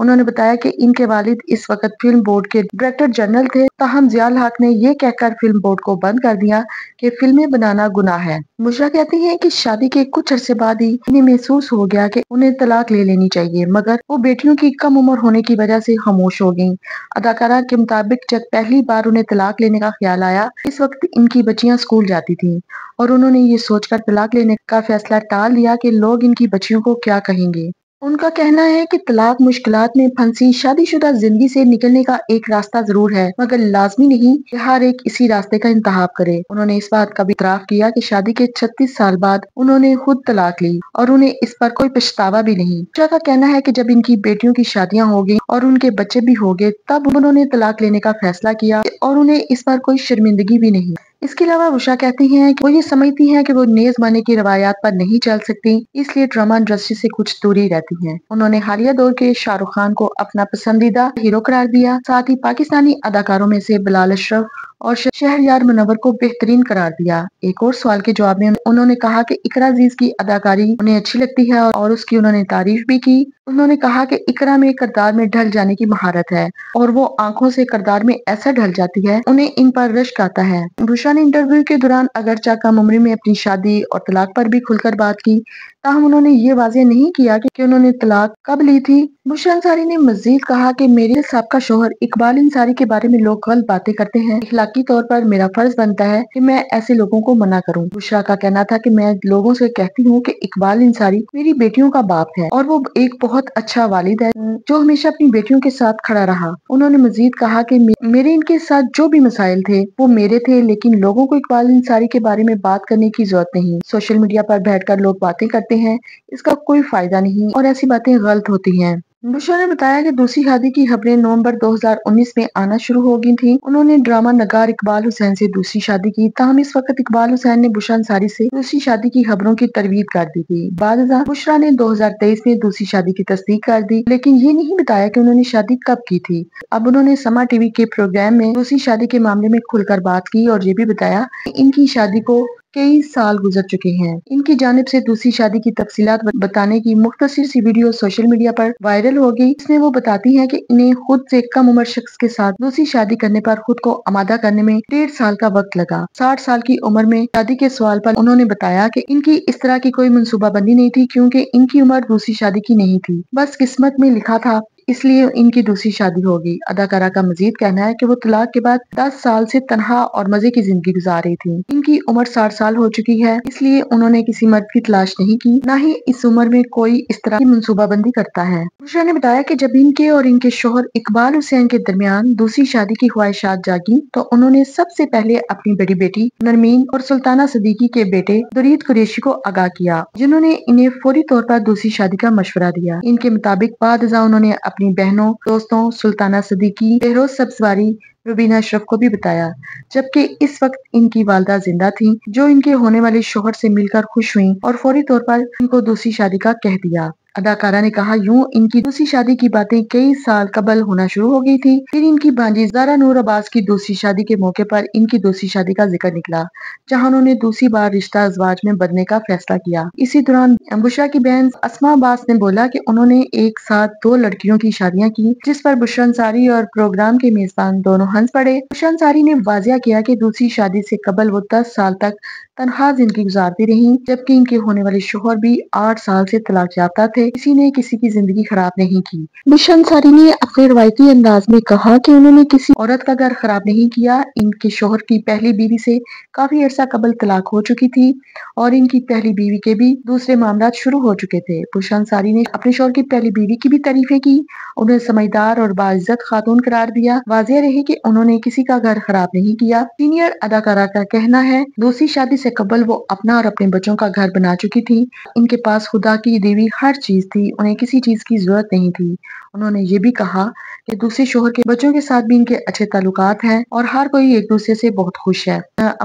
انہوں نے بتایا کہ ان کے والد اس وقت فلم بورڈ کے ڈائریکٹر جنرل تھے، تاہم ضیاء الحق نے یہ کہہ کر فلم بورڈ کو بند کر دیا کہ فلمیں بنانا گناہ ہے۔ بشریٰ کہتی ہیں کہ شادی کے کچھ عرصے بعد ہی انہیں محسوس ہو گیا کہ انہیں طلاق لے لینی چاہیے، مگر وہ بیٹیوں کی کم عمر ہونے کی وجہ سے خاموش ہو گئیں۔ اداکارہ کے مطابق جب پہلی بار انہیں طلاق لینے کا خیال آیا، اس وقت ان کی بچیاں اسکول جاتی تھیں اور انہوں نے یہ سوچ کر طلاق لینے کا فیصلہ ٹال دیا کہ لوگ ان کی بچیوں کو کیا کہیں گے۔ ان کا کہنا ہے کہ طلاق مشکلات میں پھنسی شادی شدہ زندگی سے نکلنے کا ایک راستہ ضرور ہے، مگر لازمی نہیں کہ ہر ایک اسی راستے کا انتخاب کرے۔ انہوں نے اس بات کا بھی اعتراف کیا کہ شادی کے 36 سال بعد انہوں نے خود طلاق لی اور انہیں اس پر کوئی پچھتاوا بھی نہیں۔ بشریٰ کا کہنا ہے کہ جب ان کی بیٹیوں کی شادیاں ہو گئی اور ان کے بچے بھی ہو گئے، تب انہوں نے طلاق لینے کا فیصلہ کیا اور انہیں اس پر کوئی شرمندگی بھی نہیں۔ اس کے علاوہ بشریٰ کہتی ہیں کہ وہ یہ سمجھتی ہیں کہ وہ نیز زمانے کی روایات پر نہیں چل سکتی، اس لیے ڈرامہ انڈسٹری سے کچھ دوری رہتی ہیں۔ انہوں نے حالیہ دور کے شاہ رخ خان کو اپنا پسندیدہ ہیرو قرار دیا، ساتھ ہی پاکستانی اداکاروں میں سے بلال اشرف اور شہریار منور کو بہترین قرار دیا۔ ایک اور سوال کے جواب میں انہوں نے کہا کہ اقرا عزیز کی اداکاری انہیں اچھی لگتی ہے اور اس کی انہوں نے تعریف بھی کی۔ انہوں نے کہا کہ اقرا میں کردار میں ڈھل جانے کی مہارت ہے اور وہ آنکھوں سے کردار میں ایسا ڈھل جاتی ہے، انہیں ان پر رشک آتا ہے۔ بشریٰ نے انٹرویو کے دوران اگرچہ کم عمری میں اپنی شادی اور طلاق پر بھی کھل کر بات کی، تاہم انہوں نے یہ واضح نہیں کیا کہ انہوں نے طلاق کب لی تھی۔ بشریٰ انصاری نے مزید کہا کہ میرے سابقہ شوہر اقبال انصاری کے بارے میں لوگ غلط باتیں کرتے ہیں، اخلاقی طور پر میرا فرض بنتا ہے کہ میں ایسے لوگوں کو منع کروں۔ بشریٰ کا کہنا تھا کہ میں لوگوں سے کہتی ہوں کہ اقبال انصاری میری بیٹیوں کا باپ ہے اور وہ ایک بہت اچھا والد ہے جو ہمیشہ اپنی بیٹیوں کے ساتھ کھڑا رہا۔ انہوں نے مزید کہا کہ میرے ان کے ساتھ جو بھی مسائل تھے وہ میرے تھے، لیکن لوگوں کو اقبال انصاری کے بارے میں بات کرنے کی ضرورت نہیں۔ سوشل میڈیا پر بیٹھ کر لوگ باتیں کرتے ہیں، اس کا کوئی فائدہ نہیں اور ایسی باتیں غلط ہوتی ہیں۔ بشریٰ نے بتایا کہ دوسری شادی کی خبریں نومبر 2019 میں آنا شروع ہو گئی تھیں۔ انہوں نے ڈرامہ نگار اقبال حسین سے دوسری شادی کی، تاہم اس وقت اقبال حسین نے بشریٰ انصاری سے دوسری شادی کی خبروں کی تردید کر دی تھی۔ بعد ازاں بشریٰ نے 2023 میں دوسری شادی کی تصدیق کر دی، لیکن یہ نہیں بتایا کہ انہوں نے شادی کب کی تھی۔ اب انہوں نے سما ٹی وی کے پروگرام میں دوسری شادی کے معاملے میں کھل کر بات کی اور یہ بھی بتایا کہ ان کی شادی کو کئی سال گزر چکے ہیں۔ ان کی جانب سے دوسری شادی کی تفصیلات بتانے کی مختصر سی ویڈیو سوشل میڈیا پر وائرل ہو گئی۔ اس میں وہ بتاتی ہیں کہ انہیں خود سے کم عمر شخص کے ساتھ دوسری شادی کرنے پر خود کو آمادہ کرنے میں 1.5 سال کا وقت لگا۔ 60 سال کی عمر میں شادی کے سوال پر انہوں نے بتایا کہ ان کی اس طرح کی کوئی منصوبہ بندی نہیں تھی، کیونکہ ان کی عمر دوسری شادی کی نہیں تھی، بس قسمت میں لکھا تھا، اس لیے ان کی دوسری شادی ہوگی۔ اداکارہ کا مزید کہنا ہے کہ وہ طلاق کے بعد 10 سال سے تنہا اور مزے کی زندگی گزار رہی تھی۔ ان کی عمر 60 سال ہو چکی ہے، اس لیے انہوں نے کسی مرد کی تلاش نہیں کی، نہ ہی اس عمر میں کوئی اس طرح کی منصوبہ بندی کرتا ہے۔ بشریٰ نے بتایا کہ جب ان کے اور ان کے شوہر اقبال حسین کے درمیان دوسری شادی کی خواہشات جاگیں تو انہوں نے سب سے پہلے اپنی بڑی بیٹی نرمین اور سلطانہ صدیقی کے بیٹے درید قریشی کو آگاہ کیا، جنہوں نے انہیں فوری طور پر دوسری شادی کا مشورہ دیا۔ ان کے مطابق بعد ازاں انہوں نے اپنی بہنوں، دوستوں سلطانہ صدیقی، بہروز سبزواری، روبینہ اشرف کو بھی بتایا، جبکہ اس وقت ان کی والدہ زندہ تھیں، جو ان کے ہونے والے شوہر سے مل کر خوش ہوئیں اور فوری طور پر ان کو دوسری شادی کا کہہ دیا۔ اداکارہ نے کہا یوں ان کی دوسری شادی کی باتیں کئی سال قبل ہونا شروع ہو گئی تھی، پھر ان کی بھانجی زہرا نور عباس کی دوسری شادی کے موقع پر ان کی دوسری شادی کا ذکر نکلا، جہاں انہوں نے دوسری بار رشتہ ازواج میں بدلنے کا فیصلہ کیا۔ اسی دوران بشریٰ کی بہن اسما عباس نے بولا کہ انہوں نے ایک ساتھ 2 لڑکیوں کی شادیاں کی، جس پر بشریٰ انصاری اور پروگرام کے میزبان دونوں ہنس پڑے۔ بشریٰ انصاری نے واضح کیا کہ دوسری شادی سے قبل وہ 10 سال تک تنہا زندگی گزارتی رہیں، جبکہ ان کے ہونے والے شوہر بھی 8 سال سے طلاق یافتہ تھے، کسی نے کسی کی زندگی خراب نہیں کی۔ بشریٰ انصاری نے اپنے روایتی انداز میں کہا کہ انہوں نے کسی عورت کا گھر خراب نہیں کیا، ان کے شوہر کی پہلی بیوی سے کافی عرصہ قبل طلاق ہو چکی تھی اور ان کی پہلی بیوی کے بھی دوسرے معاملات شروع ہو چکے تھے۔ بشریٰ انصاری نے اپنے شوہر کی پہلی بیوی کی بھی تعریفیں کی، انہیں سمجھدار اور باعزت خاتون قرار دیا۔ واضح رہے کہ انہوں نے کسی کا گھر خراب نہیں کیا۔ سینئر اداکارہ کا کہنا ہے دوسری شادی سے قبل وہ اپنا اور اپنے بچوں کا گھر بنا چکی تھی، ان کے پاس خدا کی دی ہوئی ہر چیز تھی، انہیں کسی چیز کی ضرورت نہیں تھی۔ انہوں نے یہ بھی کہا کہ دوسرے شوہر کے بچوں کے ساتھ بھی ان کے اچھے تعلقات ہیں اور ہر کوئی ایک دوسرے سے بہت خوش ہے۔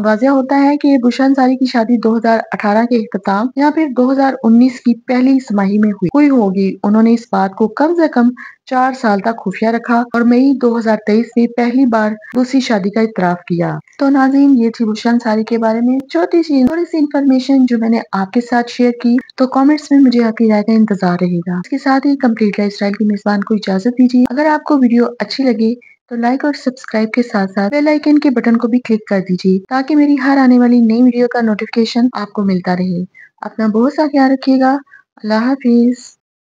واضح ہوتا ہے کہ بشریٰ انصاری کی شادی 2018 کے اختتام یا پھر 2019 کی پہلی سماہی میں ہوئی ہوگی۔ انہوں نے اس بات کو کم سے کم 4 سال تک خفیہ رکھا اور مئی 2023 میں پہلی بار دوسری شادی کا اعتراف کیا۔ تو ناظرین، یہ تھی بشرا انصاری کے بارے میں چھوٹی سی انفارمیشن جو میں نے آپ کے ساتھ شیئر کی۔ تو کامنٹس میں مجھے آپ کی رائے کا انتظار رہے گا۔ اس کے ساتھ ہی کمپلیٹ لائف اسٹائل کی میزبان کو اجازت دیجیے۔ اگر آپ کو ویڈیو اچھی لگے تو لائک اور سبسکرائب کے ساتھ ساتھ بیل آئیکن کے بٹن کو بھی کلک کر دیجیے تاکہ میری ہر آنے والی نئی ویڈیو کا نوٹیفکیشن آپ کو ملتا رہے۔ اپنا بہت سا خیال رکھیے گا۔ اللہ حافظ۔